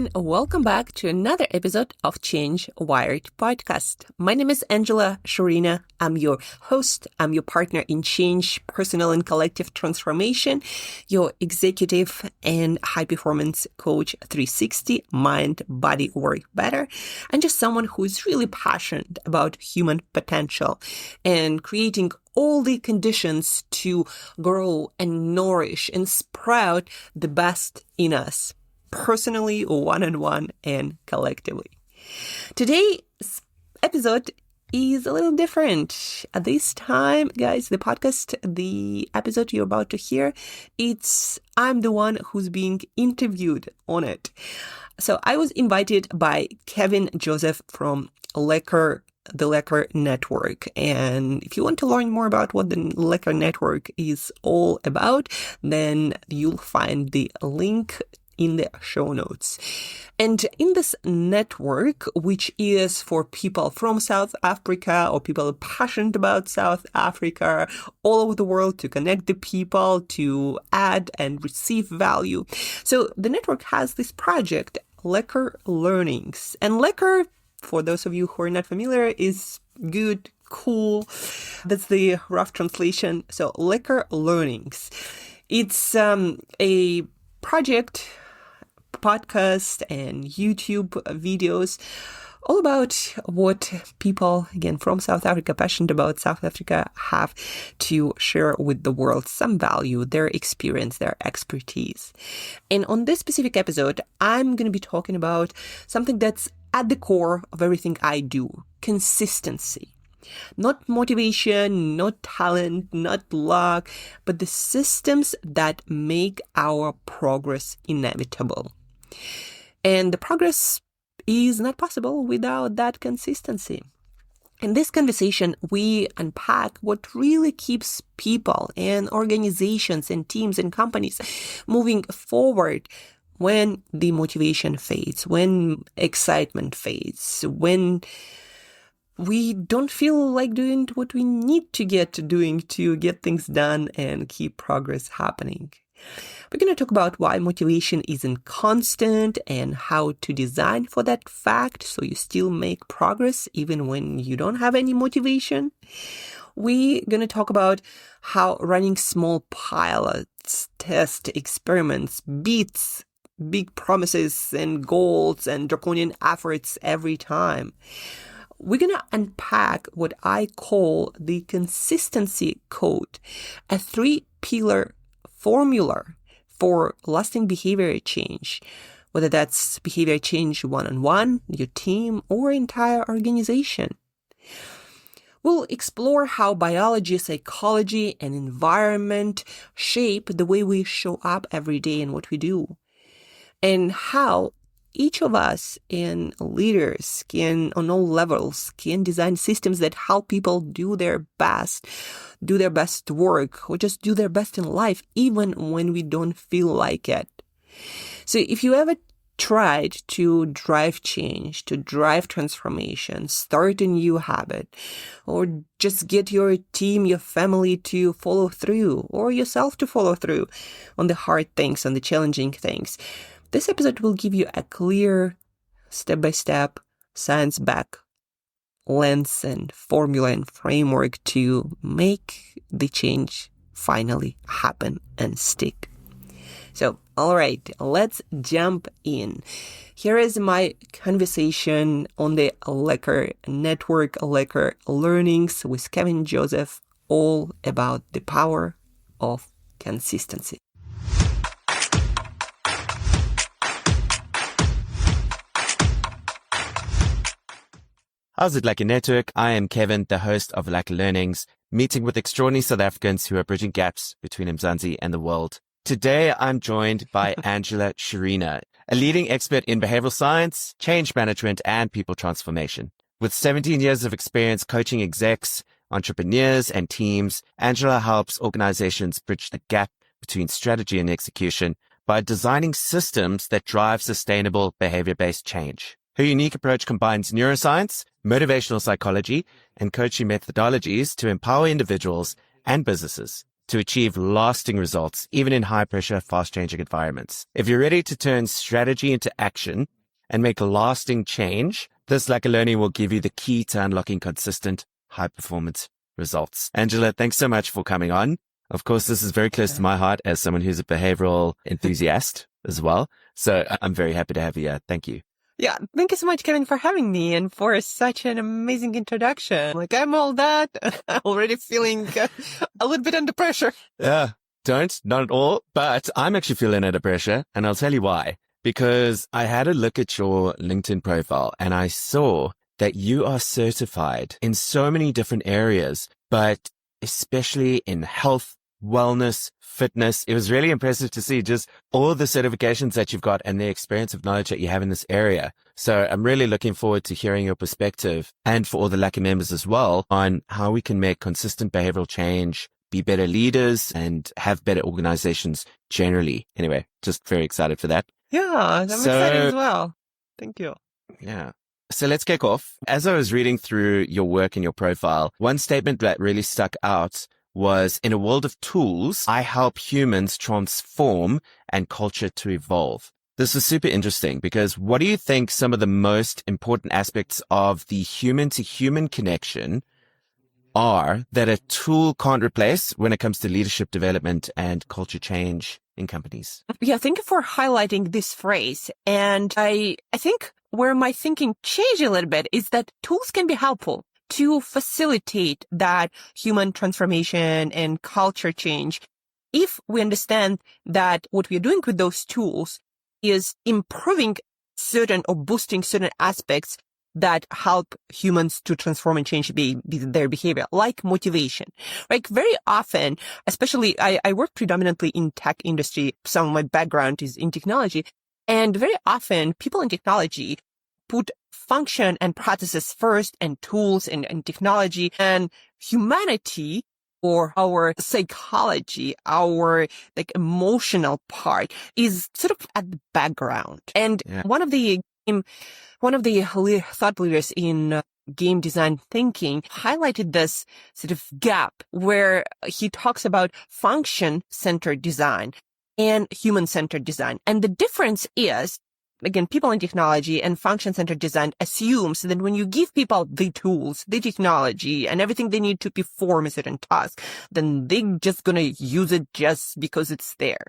everyone. Welcome back to another episode of Change Wired podcast. My name is Angela Sharina. I'm your host. I'm your partner in change, personal and collective transformation, your executive and high performance coach 360, mind, body, work better, and just someone who is really passionate about human potential and creating all the conditions to grow and nourish and sprout the best in us, personally, one-on-one, and collectively. Today's episode is a little different. At this time, guys, the episode you're about to hear, I'm the one who's being interviewed on it. So I was invited by Kevin Joseph from the Lekker Network. And if you want to learn more about what the Lekker Network is all about, then you'll find the link in the show notes. And in this network, which is for people from South Africa or people passionate about South Africa, all over the world, to connect the people, to add and receive value. So the network has this project, Lekker Learnings. And Lekker, for those of you who are not familiar, is good, cool. That's the rough translation. So Lekker Learnings. It's a project, podcast and YouTube videos all about what people, again, from South Africa, passionate about South Africa, have to share with the world, some value, their experience, their expertise. And on this specific episode, I'm going to be talking about something that's at the core of everything I do: consistency. Not motivation, not talent, not luck, but the systems that make our progress inevitable. And the progress is not possible without that consistency. In this conversation, we unpack what really keeps people and organizations and teams and companies moving forward when the motivation fades, when excitement fades, when we don't feel like doing what we need to get to doing to get things done and keep progress happening. We're going to talk about why motivation isn't constant and how to design for that fact so you still make progress even when you don't have any motivation. We're going to talk about how running small pilots, test experiments, beats big promises and goals and draconian efforts every time. We're going to unpack what I call the consistency code, a 3-pillar formula for lasting behavior change, whether that's behavior change one-on-one, your team, or entire organization. We'll explore how biology, psychology, and environment shape the way we show up every day and what we do, and how each of us and leaders on all levels can design systems that help people do their best work, or just do their best in life, even when we don't feel like it. So if you ever tried to drive change, to drive transformation, start a new habit, or just get your team, your family to follow through, or yourself to follow through on the hard things, on the challenging things, this episode will give you a clear, step-by-step, science-backed lens and formula and framework to make the change finally happen and stick. So, all right, let's jump in. Here is my conversation on the Lekker Network, Lekker Learnings with Kevin Joseph, all about the power of consistency. How's it, Lekker Network? I am Kevin, the host of Lekker Learnings, meeting with extraordinary South Africans who are bridging gaps between Mzansi and the world. Today, I'm joined by Angela Sharina, a leading expert in behavioral science, change management, and people transformation. With 17 years of experience coaching execs, entrepreneurs, and teams, Angela helps organizations bridge the gap between strategy and execution by designing systems that drive sustainable behavior-based change. Her unique approach combines neuroscience, motivational psychology, and coaching methodologies to empower individuals and businesses to achieve lasting results, even in high-pressure, fast-changing environments. If you're ready to turn strategy into action and make lasting change, this Lekker Learning will give you the key to unlocking consistent, high-performance results. Angela, thanks so much for coming on. Of course, this is very close to my heart as someone who's a behavioral enthusiast as well. So I'm very happy to have you here. Thank you. Yeah, thank you so much, Kevin, for having me and for such an amazing introduction. Like, I'm all that. I'm already feeling a little bit under pressure. Yeah, not at all. But I'm actually feeling under pressure, and I'll tell you why. Because I had a look at your LinkedIn profile and I saw that you are certified in so many different areas, but especially in health, wellness, fitness. It was really impressive to see just all the certifications that you've got and the experience of knowledge that you have in this area. So I'm really looking forward to hearing your perspective, and for all the Lekker members as well, on how we can make consistent behavioral change, be better leaders, and have better organizations generally. Anyway, just very excited for that. Yeah, I'm excited as well. Thank you. Yeah. So let's kick off. As I was reading through your work and your profile, one statement that really stuck out was, in a world of tools, I help humans transform and culture to evolve. This is super interesting because what do you think some of the most important aspects of the human-to-human connection are that a tool can't replace when it comes to leadership development and culture change in companies? Yeah, thank you for highlighting this phrase. And I think where my thinking changed a little bit is that tools can be helpful to facilitate that human transformation and culture change if we understand that what we're doing with those tools is improving certain or boosting certain aspects that help humans to transform and change their behavior, like motivation. Like very often, especially I work predominantly in tech industry. Some of my background is in technology, and very often people in technology put function and processes first, and tools and technology, and humanity, or our psychology, our like emotional part, is sort of at the background. And one of the thought leaders in game design thinking highlighted this sort of gap where he talks about function-centered design and human-centered design. And the difference is, again, people in technology and function-centered design assumes that when you give people the tools, the technology, and everything they need to perform a certain task, then they're just going to use it just because it's there.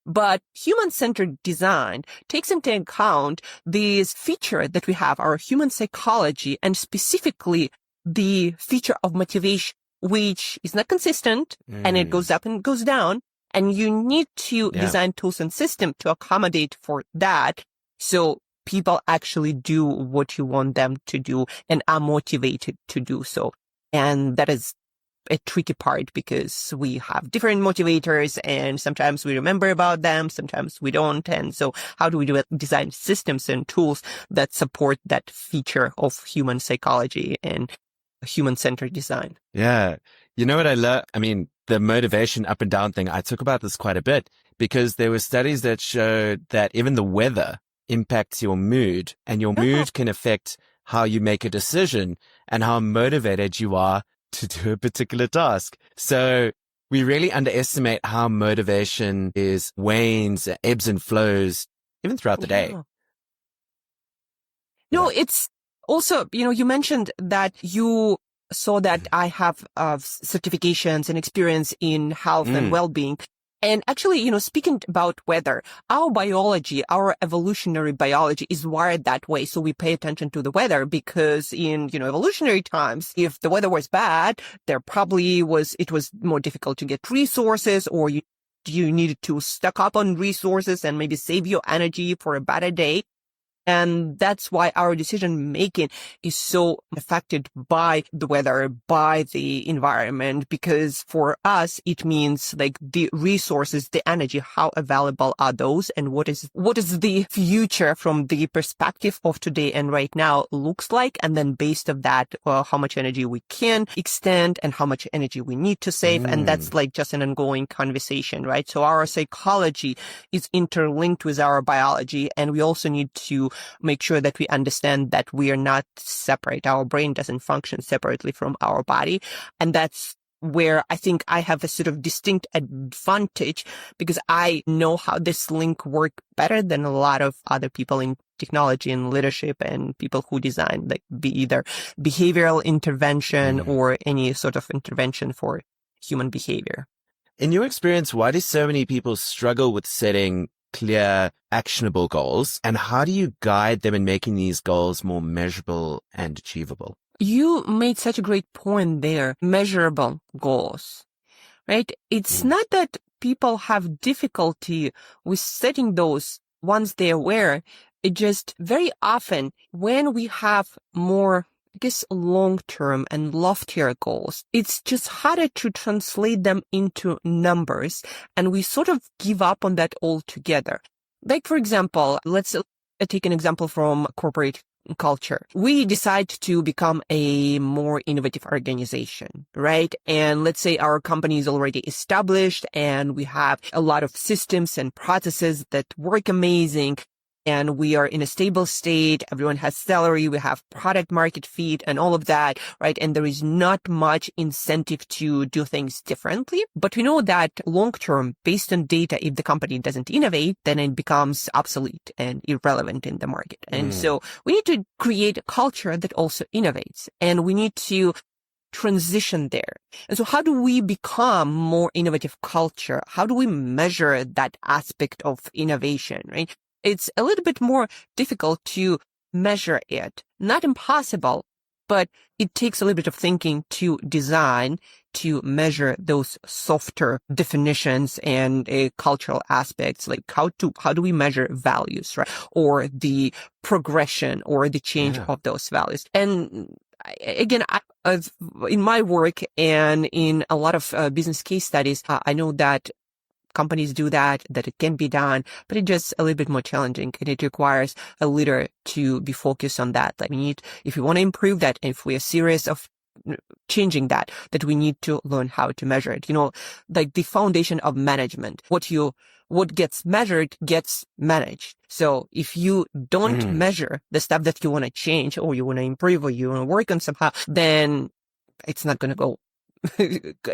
But human-centered design takes into account this feature that we have, our human psychology, and specifically the feature of motivation, which is not consistent, and it goes up and goes down. And you need to design tools and systems to accommodate for that, so people actually do what you want them to do and are motivated to do so. And that is a tricky part because we have different motivators, and sometimes we remember about them, sometimes we don't. And so how do we design systems and tools that support that feature of human psychology and human-centered design? Yeah. You know what I love? I mean, the motivation up and down thing, I talk about this quite a bit because there were studies that showed that even the weather impacts your mood, and your mood can affect how you make a decision and how motivated you are to do a particular task. So we really underestimate how motivation wanes, ebbs and flows, even throughout the day. No, it's also, you mentioned that you saw that I have certifications and experience in health and well-being. And actually, speaking about weather, our biology, our evolutionary biology is wired that way. So we pay attention to the weather because in, evolutionary times, if the weather was bad, it was more difficult to get resources, or you needed to stock up on resources and maybe save your energy for a better day. And that's why our decision making is so affected by the weather, by the environment, because for us, it means like the resources, the energy, how available are those, and what is the future from the perspective of today and right now looks like. And then based on that, how much energy we can extend and how much energy we need to save. And that's like just an ongoing conversation, right? So our psychology is interlinked with our biology, and we also need to make sure that we understand that we are not separate. Our brain doesn't function separately from our body. And that's where I think I have a sort of distinct advantage because I know how this link work better than a lot of other people in technology and leadership and people who design, like be either behavioral intervention or any sort of intervention for human behavior. In your experience, why do so many people struggle with setting clear, actionable goals? And how do you guide them in making these goals more measurable and achievable? You made such a great point there. Measurable goals, right? It's not that people have difficulty with setting those once they're aware. It just very often when we have more, I guess, long-term and loftier goals, it's just harder to translate them into numbers. And we sort of give up on that altogether. Like, for example, let's take an example from corporate culture. We decide to become a more innovative organization, right? And let's say our company is already established and we have a lot of systems and processes that work amazing. And we are in a stable state. Everyone has salary. We have product market fit and all of that, right? And there is not much incentive to do things differently. But we know that long term, based on data, if the company doesn't innovate, then it becomes obsolete and irrelevant in the market. And so we need to create a culture that also innovates, and we need to transition there. And so how do we become more innovative culture? How do we measure that aspect of innovation, right? It's a little bit more difficult to measure it. Not impossible, but it takes a little bit of thinking to design, to measure those softer definitions and cultural aspects, like how do we measure values, right? Or the progression or the change of those values. And again, in my work and in a lot of business case studies, I know that companies do that it can be done, but it's just a little bit more challenging, and it requires a leader to be focused on that. Like if we want to improve that, if we are serious of changing that we need to learn how to measure it. Like the foundation of management, what gets measured gets managed. So if you don't measure the stuff that you want to change or you want to improve or you want to work on somehow, then it's not going to go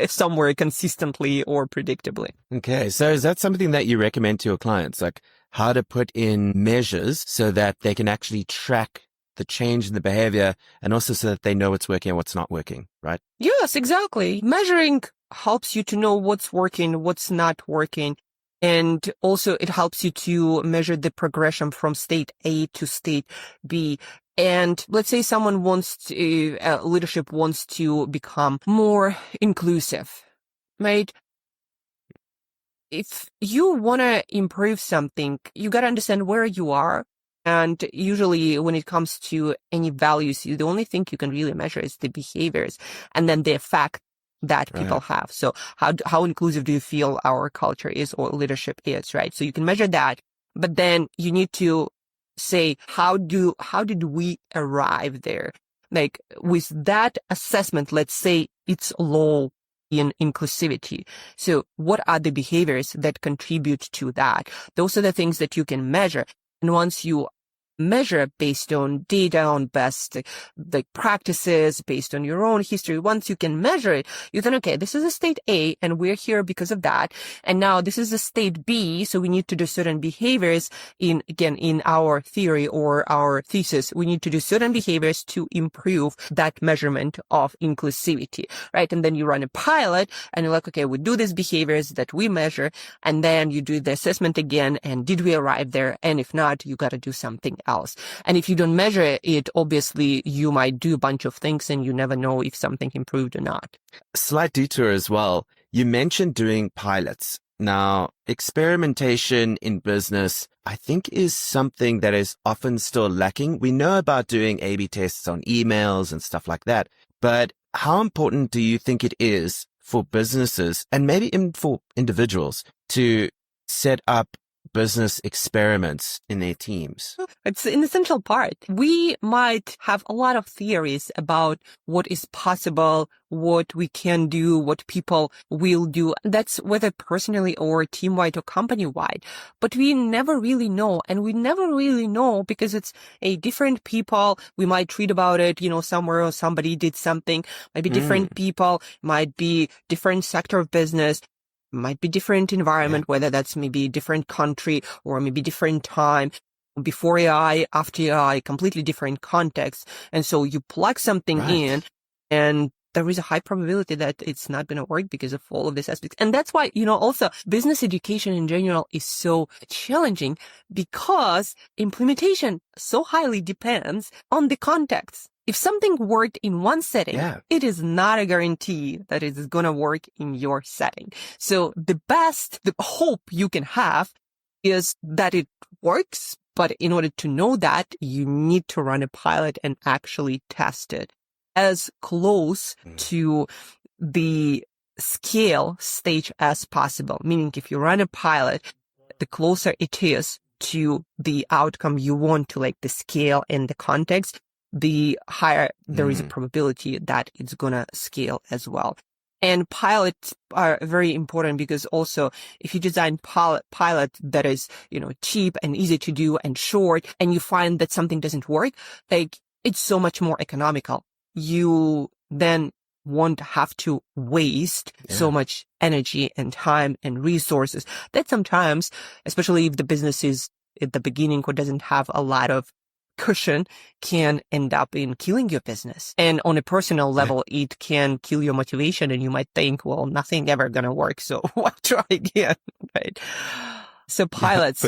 somewhere consistently or predictably. Okay. So is that something that you recommend to your clients, like how to put in measures so that they can actually track the change in the behavior and also so that they know what's working and what's not working, right? Yes, exactly. Measuring helps you to know what's working, what's not working. And also it helps you to measure the progression from state A to state B. And let's say someone leadership wants to become more inclusive, right? If you want to improve something, you got to understand where you are. And usually when it comes to any values, the only thing you can really measure is the behaviors and then the effect that people have. So how inclusive do you feel our culture is or leadership is, right? So you can measure that, but then you need to say, how did we arrive there? Like with that assessment, let's say it's low in inclusivity. So what are the behaviors that contribute to that? Those are the things that you can measure. And once you measure based on data, on best practices, based on your own history. Once you can measure it, you think, okay, this is a state A and we're here because of that. And now this is a state B. So we need to do certain behaviors in our theory or our thesis, we need to do certain behaviors to improve that measurement of inclusivity, right? And then you run a pilot and you're like, okay, we do these behaviors that we measure. And then you do the assessment again. And did we arrive there? And if not, you got to do something else. And if you don't measure it, obviously you might do a bunch of things and you never know if something improved or not. Slight detour as well. You mentioned doing pilots. Now, experimentation in business, I think, is something that is often still lacking. We know about doing A/B tests on emails and stuff like that, but how important do you think it is for businesses and maybe even for individuals to set up business experiments in their teams? It's an essential part. We might have a lot of theories about what is possible, what we can do, what people will do. That's whether personally or team-wide or company-wide. But we never really know. And we never really know because it's a different people. We might read about it, somewhere or somebody did something. Maybe different people, might be different sector of business. Might be different environment, whether that's maybe different country or maybe different time, before AI, after AI, completely different context. And so you plug something in and there is a high probability that it's not going to work because of all of these aspects. And that's why, also business education in general is so challenging because implementation so highly depends on the context. If something worked in one setting, it is not a guarantee that it is going to work in your setting. So the hope you can have is that it works. But in order to know that, you need to run a pilot and actually test it as close to the scale stage as possible. Meaning if you run a pilot, the closer it is to the outcome you want to, like the scale and the context, the higher there is a probability that it's going to scale as well. And pilots are very important because also if you design pilot that is, cheap and easy to do and short, and you find that something doesn't work, like it's so much more economical. You then won't have to waste so much energy and time and resources that sometimes, especially if the business is at the beginning or doesn't have a lot of cushion, can end up in killing your business. And on a personal level, it can kill your motivation and you might think, well, nothing ever gonna work, so why try again, right? So pilots,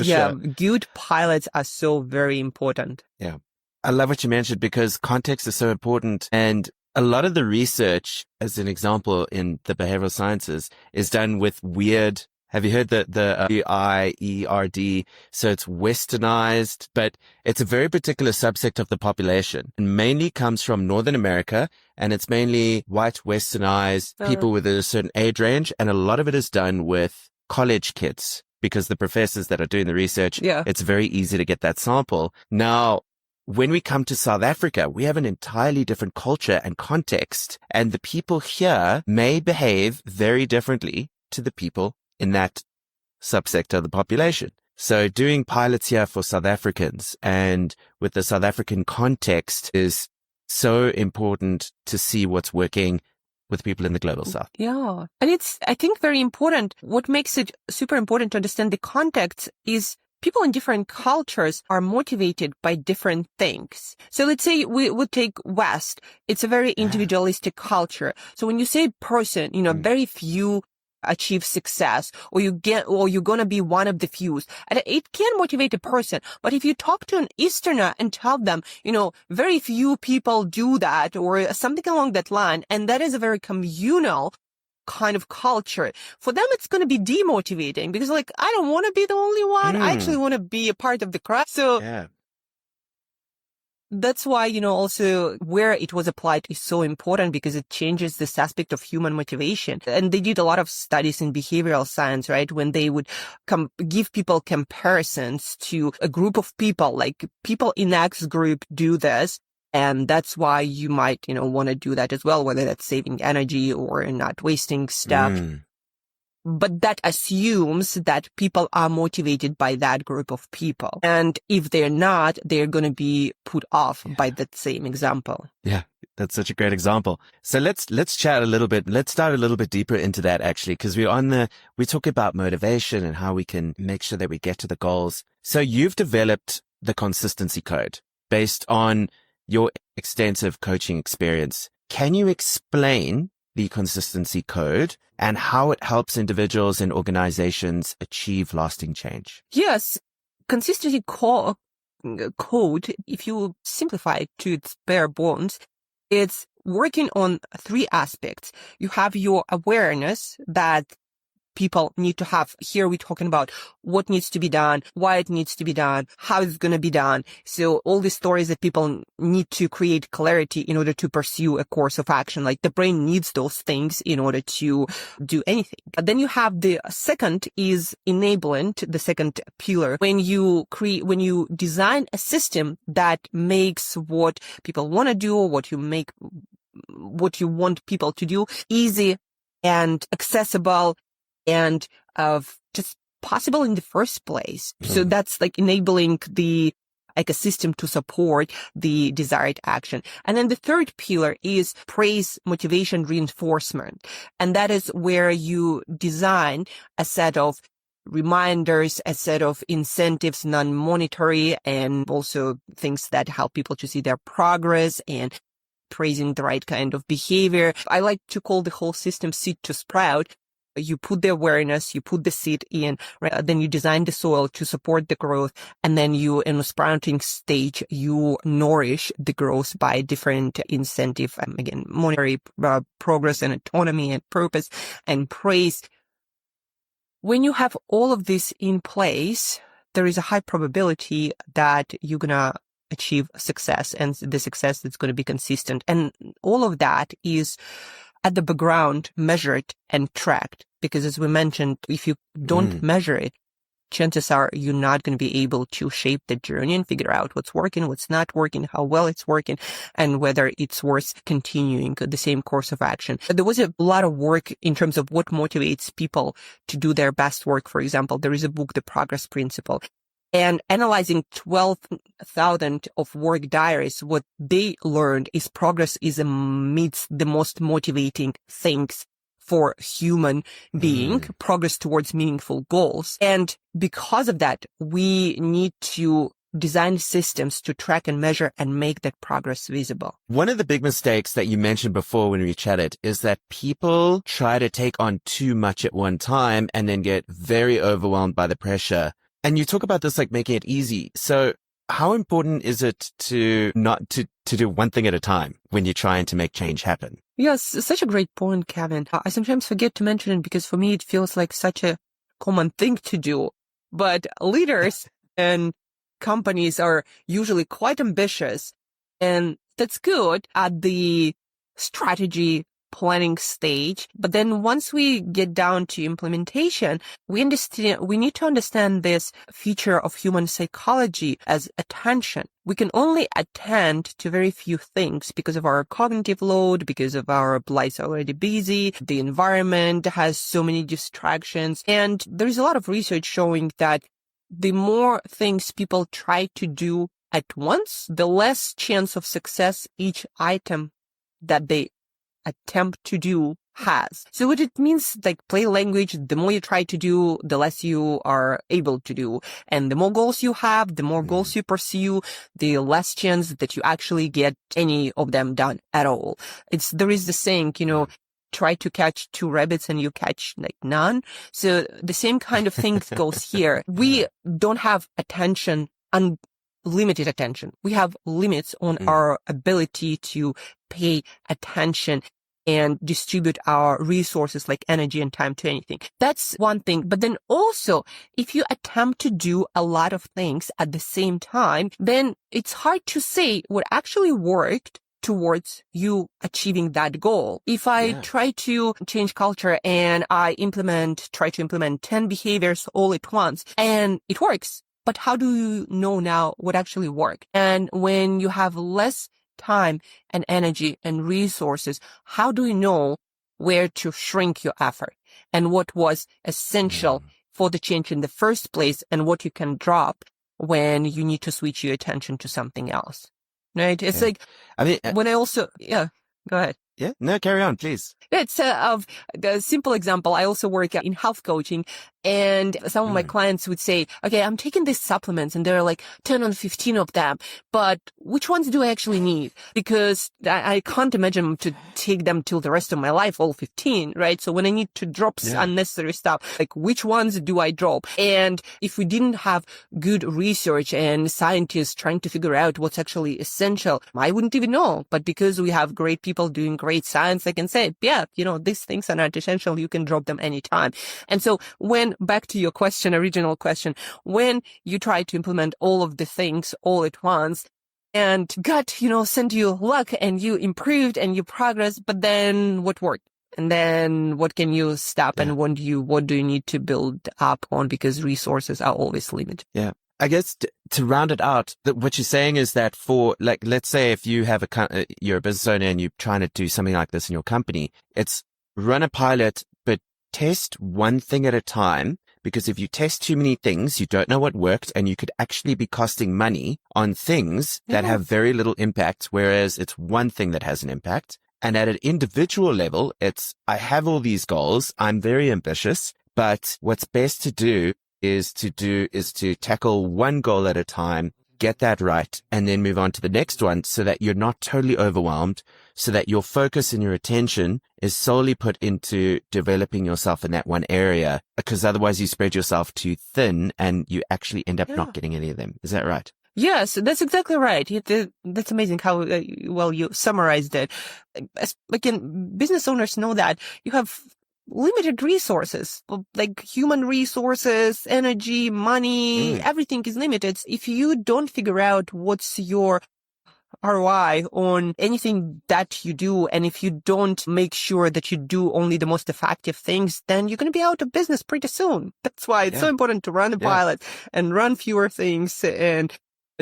good pilots are so very important. Yeah. I love what you mentioned because context is so important. And a lot of the research, as an example in the behavioral sciences, is done with weird. Have you heard the WIERD? So it's westernized, but it's a very particular subsect of the population. It mainly comes from Northern America, and it's mainly white westernized people with a certain age range. And a lot of it is done with college kids because the professors that are doing the research, it's very easy to get that sample. Now, when we come to South Africa, we have an entirely different culture and context, and the people here may behave very differently to the people in that subsector of the population. So doing pilots here for South Africans and with the South African context is so important to see what's working with people in the global south. Yeah. And it's, I think, very important. What makes it super important to understand the context is people in different cultures are motivated by different things. So let's say we would take West. It's a very individualistic culture. So when you say person, very few achieve success, or you're going to be one of the few. And it can motivate a person. But if you talk to an Easterner and tell them, very few people do that or something along that line, and that is a very communal kind of culture, for them it's going to be demotivating because I don't want to be the only one. I actually want to be a part of the crowd. So that's why, also where it was applied is so important because it changes this aspect of human motivation. And they did a lot of studies in behavioral science, right? When they would give people comparisons to a group of people, like people in X group do this. And that's why you might, want to do that as well, whether that's saving energy or not wasting stuff. But that assumes that people are motivated by that group of people. And if they're not, they're going to be put off by that same example. Yeah, that's such a great example. So let's chat a little bit. Let's dive a little bit deeper into that actually, because we talk about motivation and how we can make sure that we get to the goals. So you've developed the consistency code based on your extensive coaching experience. Can you explain the consistency code and how it helps individuals and organizations achieve lasting change? Yes. Consistency code, if you simplify it to its bare bones, it's working on three aspects. You have your awareness that people need to have. Here we're talking about what needs to be done, why it needs to be done, how it's going to be done. So all these stories that people need to create clarity in order to pursue a course of action. Like the brain needs those things in order to do anything. But then you have the second is enablement, the second pillar. When you design a system that makes what people want to do, what you want people to do easy and accessible and just possible in the first place. So that's like enabling the ecosystem to support the desired action. And then the third pillar is praise, motivation, reinforcement. And that is where you design a set of reminders, a set of incentives, non-monetary, and also things that help people to see their progress and praising the right kind of behavior. I like to call the whole system seed to sprout. You put the awareness, you put the seed in, right? Then you design the soil to support the growth. And then in the sprouting stage, you nourish the growth by different incentive, again, monetary progress and autonomy and purpose and praise. When you have all of this in place, there is a high probability that you're going to achieve success, and the success that's going to be consistent. And all of that is at the background measured and tracked, because as we mentioned, if you don't measure it, chances are you're not going to be able to shape the journey and figure out what's working, what's not working, how well it's working, and whether it's worth continuing the same course of action. There was a lot of work in terms of what motivates people to do their best work. For example, there is a book, The Progress Principle. And analyzing 12,000 of work diaries, what they learned is progress is amidst the most motivating things for human being, progress towards meaningful goals. And because of that, we need to design systems to track and measure and make that progress visible. One of the big mistakes that you mentioned before when we chatted is that people try to take on too much at one time and then get very overwhelmed by the pressure. And you talk about this like making it easy. So how important is it to not to do one thing at a time when you're trying to make change happen? Yes, such a great point, Kevin. I sometimes forget to mention it because for me, it feels like such a common thing to do. But leaders and companies are usually quite ambitious, and that's good at the strategy planning stage. But then once we get down to implementation, we need to understand this feature of human psychology as attention. We can only attend to very few things because of our cognitive load, because of our lives already busy. The environment has so many distractions. And there's a lot of research showing that the more things people try to do at once, the less chance of success each item that they attempt to do has. So what it means, like play language, the more you try to do, the less you are able to do. And the more goals you have, the more goals you pursue, the less chance that you actually get any of them done at all. There is the saying, try to catch 2 rabbits and you catch like none. So the same kind of thing goes here. We don't have unlimited attention. We have limits on our ability to pay attention and distribute our resources like energy and time to anything. That's one thing. But then also, if you attempt to do a lot of things at the same time, then it's hard to say what actually worked towards you achieving that goal. If I try to change culture and I try to implement 10 behaviors all at once and it works, but how do you know now what actually worked? And when you have less time and energy and resources, how do you know where to shrink your effort and what was essential for the change in the first place and what you can drop when you need to switch your attention to something else? Right? It's like, when I also, go ahead. Yeah, no, carry on, please. It's a simple example. I also work in health coaching, and some of my clients would say, okay, I'm taking these supplements and there are like 10 or 15 of them, but which ones do I actually need? Because I can't imagine to take them till the rest of my life, all 15, right? So when I need to drop unnecessary stuff, like which ones do I drop? And if we didn't have good research and scientists trying to figure out what's actually essential, I wouldn't even know. But because we have great people doing great science, I can say, yeah, these things are not essential. You can drop them anytime. And so back to your original question, when you try to implement all of the things all at once, and God, sent you luck and you improved and you progressed, but then what worked? And then what can you stop and what do you need to build up on, because resources are always limited. Yeah. I guess to round it out, what you're saying is that for, like, let's say if you have you're a business owner and you're trying to do something like this in your company, it's run a pilot, but test one thing at a time. Because if you test too many things, you don't know what worked, and you could actually be costing money on things that have very little impact, whereas it's one thing that has an impact. And at an individual level, I have all these goals. I'm very ambitious, but what's best to do is to tackle one goal at a time, get that right, and then move on to the next one, so that you're not totally overwhelmed, so that your focus and your attention is solely put into developing yourself in that one area, because otherwise you spread yourself too thin and you actually end up not getting any of them. Is that right? Yes, that's exactly right. That's amazing how well you summarized it. Again, business owners know that you have limited resources, like human resources, energy, money, everything is limited. If you don't figure out what's your ROI on anything that you do, and if you don't make sure that you do only the most effective things, then you're going to be out of business pretty soon. That's why it's so important to run a pilot and run fewer things and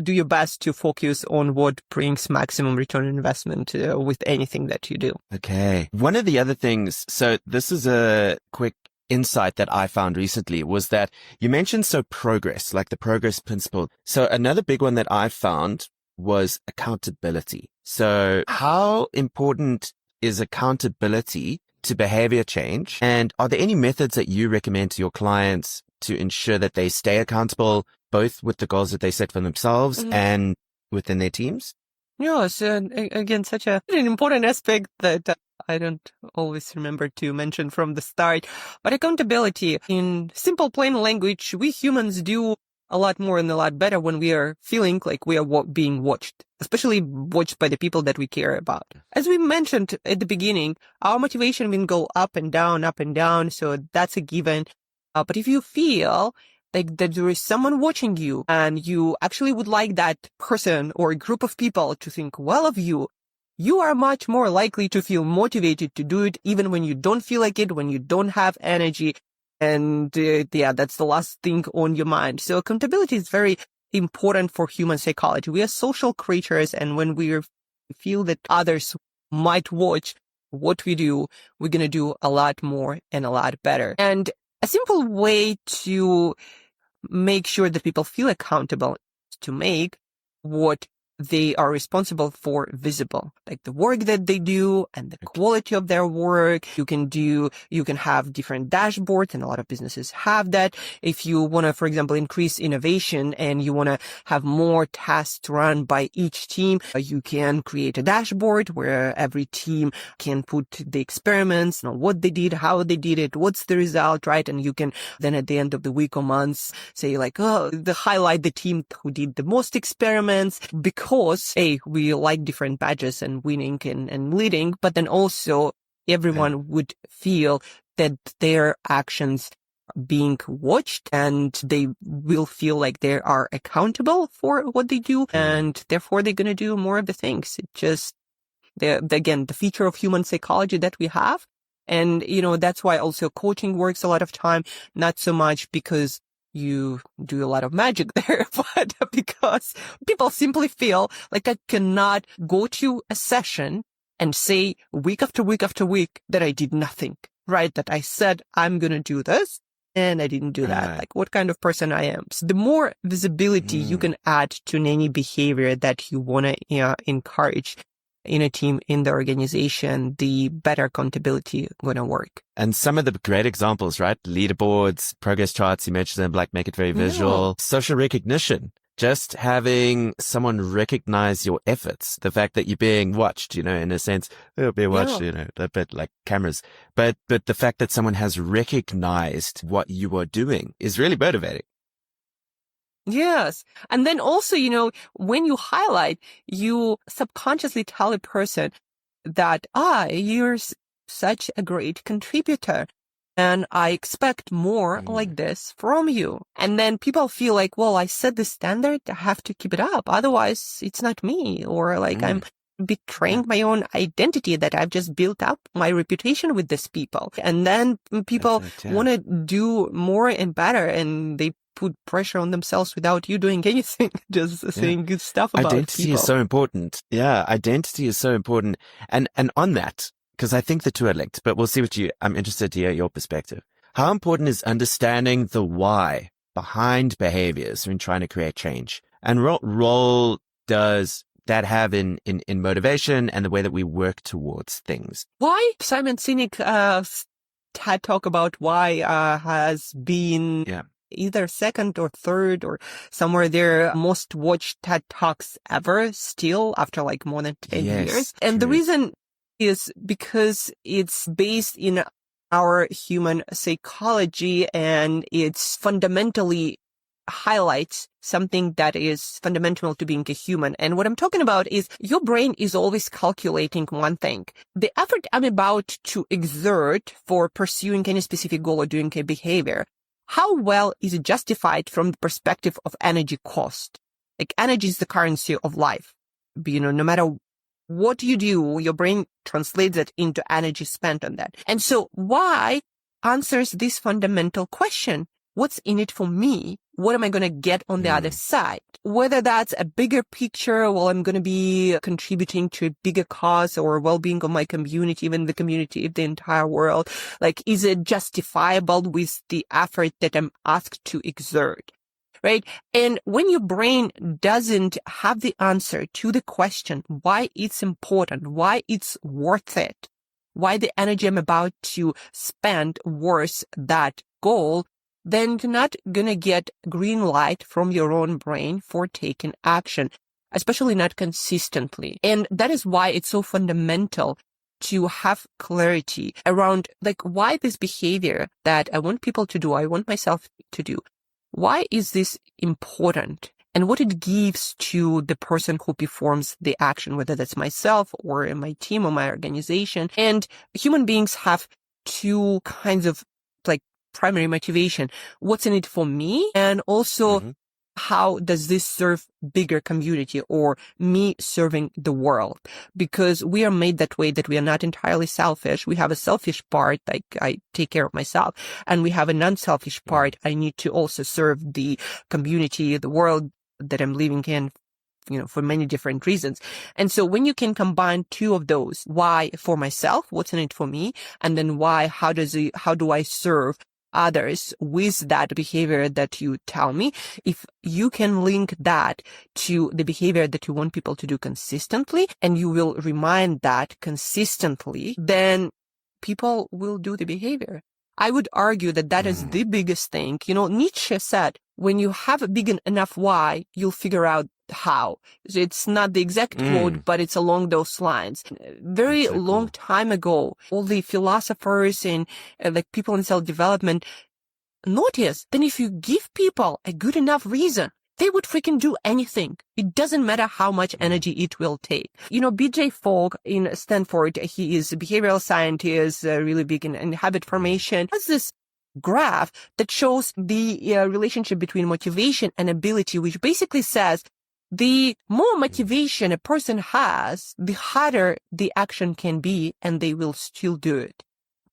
do your best to focus on what brings maximum return on investment with anything that you do. Okay. One of the other things, so this is a quick insight that I found recently, was that you mentioned progress, like the progress principle. So another big one that I found was accountability. So how important is accountability to behavior change? And are there any methods that you recommend to your clients to ensure that they stay accountable, both with the goals that they set for themselves and within their teams? Yes, and again, such an important aspect that I don't always remember to mention from the start. But accountability, in simple, plain language, we humans do a lot more and a lot better when we are feeling like we are being watched, especially watched by the people that we care about. As we mentioned at the beginning, our motivation will go up and down, so that's a given. But if you feel like that there is someone watching you and you actually would like that person or a group of people to think well of you, you are much more likely to feel motivated to do it, even when you don't feel like it, when you don't have energy. And that's the last thing on your mind. So accountability is very important for human psychology. We are social creatures, and when we feel that others might watch what we do, we're going to do a lot more and a lot better. And a simple way to make sure that people feel accountable is to make what they are responsible for visible, like the work that they do and the quality of their work. You can have different dashboards, and a lot of businesses have that. If you want to, for example, increase innovation and you want to have more tasks run by each team, you can create a dashboard where every team can put the experiments, what they did, how they did it, what's the result, right? And you can then at the end of the week or months say like, highlight the team who did the most experiments, because we like different badges and winning and leading, but then also everyone would feel that their actions are being watched, and they will feel like they are accountable for what they do, and therefore they're going to do more of the things. It just, again, the feature of human psychology that we have. And, that's why also coaching works a lot of time, not so much because you do a lot of magic there, but because people simply feel like I cannot go to a session and say week after week after week that I did nothing, right? That I said I'm going to do this and I didn't do that. Like what kind of person I am. So the more visibility you can add to any behavior that you want to encourage in a team, in the organization, the better accountability going to work. And some of the great examples, right? Leaderboards, progress charts, you mentioned them, like make it very visual. Social recognition, just having someone recognize your efforts, the fact that you're being watched, in a sense, being watched, a bit like cameras, but the fact that someone has recognized what you are doing is really motivating. Yes. And then also, when you highlight, you subconsciously tell a person that, you're such a great contributor. And I expect more like this from you. And then people feel like, well, I set the standard, I have to keep it up. Otherwise, it's not me. Or like I'm betraying my own identity that I've just built up my reputation with these people. And then people want to do more and better, and they put pressure on themselves without you doing anything, just saying good stuff about identity people. Is so important. Yeah, identity is so important. And on that, because I think the two are linked, but we'll see I'm interested to hear your perspective. How important is understanding the why behind behaviors when trying to create change? And what role does that have in motivation and the way that we work towards things? Why? Simon Sinek, TED talk about why, has been either second or third or somewhere there most watched TED Talks ever still after like more than 10 years. And the reason is because it's based in our human psychology, and it's fundamentally highlights something that is fundamental to being a human. And what I'm talking about is your brain is always calculating one thing. The effort I'm about to exert for pursuing any specific goal or doing a behavior, how well is it justified from the perspective of energy cost? Like energy is the currency of life. No matter what you do, your brain translates it into energy spent on that. And so why answers this fundamental question? What's in it for me? What am I going to get on the other side? Whether that's a bigger picture, well, I'm going to be contributing to a bigger cause or well-being of my community, even the community of the entire world. Like, is it justifiable with the effort that I'm asked to exert? Right? And when your brain doesn't have the answer to the question, why it's important, why it's worth it, why the energy I'm about to spend worth that goal, then you're not going to get green light from your own brain for taking action, especially not consistently. And that is why it's so fundamental to have clarity around like why this behavior that I want people to do, I want myself to do. Why is this important? And what it gives to the person who performs the action, whether that's myself or my team or my organization. And human beings have two kinds of like primary motivation. What's in it for me? And also how does this serve bigger community or me serving the world? Because we are made that way that we are not entirely selfish. We have a selfish part, like I take care of myself, and we have a non-selfish part. I need to also serve the community, the world that I'm living in, for many different reasons. And so when you can combine two of those, why for myself, what's in it for me, and then why, how do I serve others with that behavior that you tell me, if you can link that to the behavior that you want people to do consistently, and you will remind that consistently, then people will do the behavior. I would argue that that is the biggest thing. Nietzsche said, when you have a big enough why, you'll figure out how. So it's not the exact quote, but it's along those lines. Very long time ago, all the philosophers and like people in self-development noticed that if you give people a good enough reason, they would freaking do anything. It doesn't matter how much energy it will take. BJ Fogg in Stanford, he is a behavioral scientist, really big in habit formation, has this graph that shows the relationship between motivation and ability, which basically says the more motivation a person has, the harder the action can be, and they will still do it.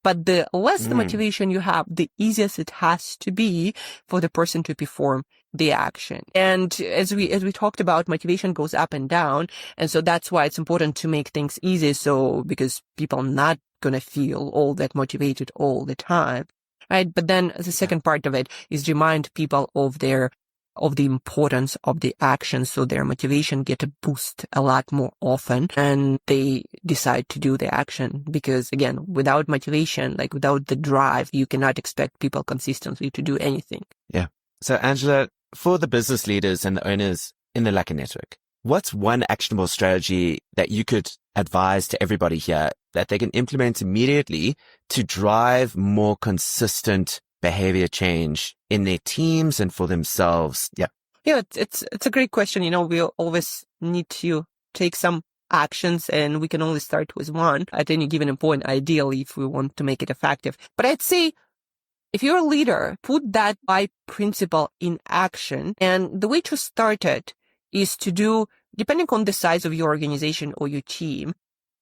But the less the motivation you have, the easier it has to be for the person to perform the action. And as we talked about, motivation goes up and down. And so that's why it's important to make things easy. So because people are not going to feel all that motivated all the time. Right. But then the second part of it is remind people of the importance of the action, so their motivation get a boost a lot more often and they decide to do the action. Because again, without motivation, like without the drive, you cannot expect people consistently to do anything. Yeah. So Angela, for the business leaders and the owners in the Lekker Network, what's one actionable strategy that you could advise to everybody here that they can implement immediately to drive more consistent behavior change in their teams and for themselves? Yeah. Yeah, it's a great question. We always need to take some actions, and we can only start with one at any given point, ideally, if we want to make it effective. But I'd say, if you're a leader, put that why principle in action. And the way to start it is to do, depending on the size of your organization or your team,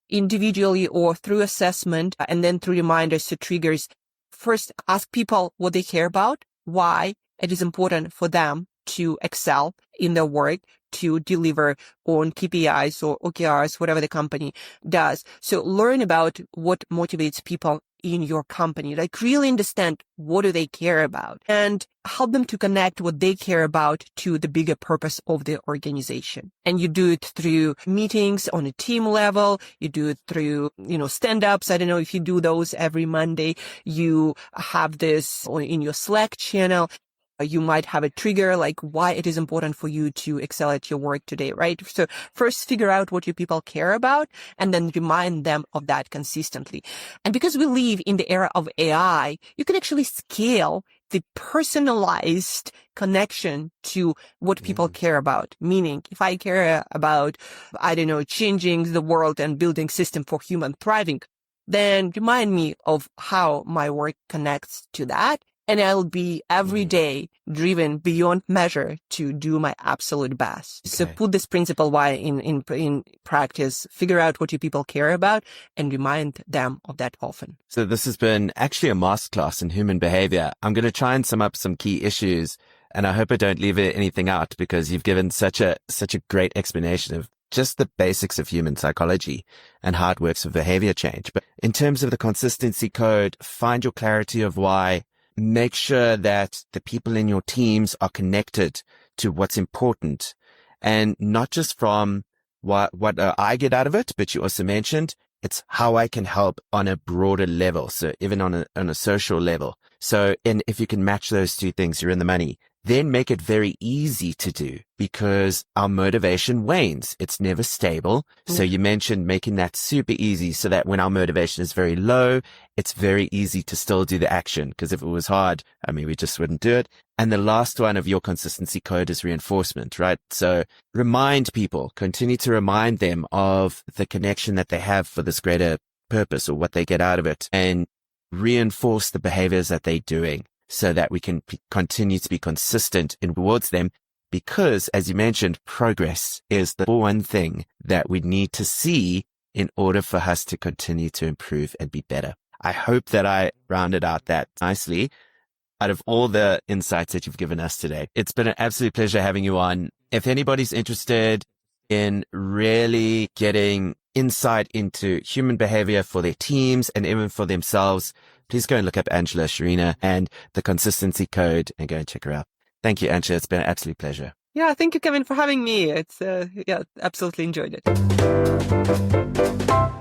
individually or through assessment, and then through reminders to triggers. First, ask people what they care about, why it is important for them to excel in their work, to deliver on KPIs or OKRs, whatever the company does. So learn about what motivates people in your company. Like, really understand what do they care about and help them to connect what they care about to the bigger purpose of the organization. And you do it through meetings on a team level. You do it through, stand-ups. I don't know if you do those every Monday. You have this in your Slack channel. You might have a trigger like why it is important for you to excel at your work today, right? So first figure out what your people care about and then remind them of that consistently. And because we live in the era of AI, you can actually scale the personalized connection to what people care about. Meaning, if I care about, changing the world and building system for human thriving, then remind me of how my work connects to that. And I'll be every day driven beyond measure to do my absolute best. Okay. So put this principle why in practice, figure out what your people care about and remind them of that often. So this has been actually a masterclass in human behavior. I'm going to try and sum up some key issues, and I hope I don't leave anything out because you've given such a great explanation of just the basics of human psychology and how it works with behavior change. But in terms of the consistency code, find your clarity of why. Make sure that the people in your teams are connected to what's important, and not just from what I get out of it, but you also mentioned it's how I can help on a broader level. So even on a social level. So, and if you can match those two things, you're in the money. Then make it very easy to do because our motivation wanes. It's never stable. So you mentioned making that super easy so that when our motivation is very low, it's very easy to still do the action. Because if it was hard, we just wouldn't do it. And the last one of your consistency code is reinforcement, right? So remind people, continue to remind them of the connection that they have for this greater purpose or what they get out of it, and reinforce the behaviors that they're doing, so that we can continue to be consistent towards them. Because, as you mentioned, progress is the one thing that we need to see in order for us to continue to improve and be better. I hope that I rounded out that nicely out of all the insights that you've given us today. It's been an absolute pleasure having you on. If anybody's interested in really getting insight into human behavior for their teams and even for themselves, please go and look up Angela Sharina and the consistency code and go and check her out. Thank you, Angela. It's been an absolute pleasure. Yeah, thank you, Kevin, for having me. It's absolutely enjoyed it.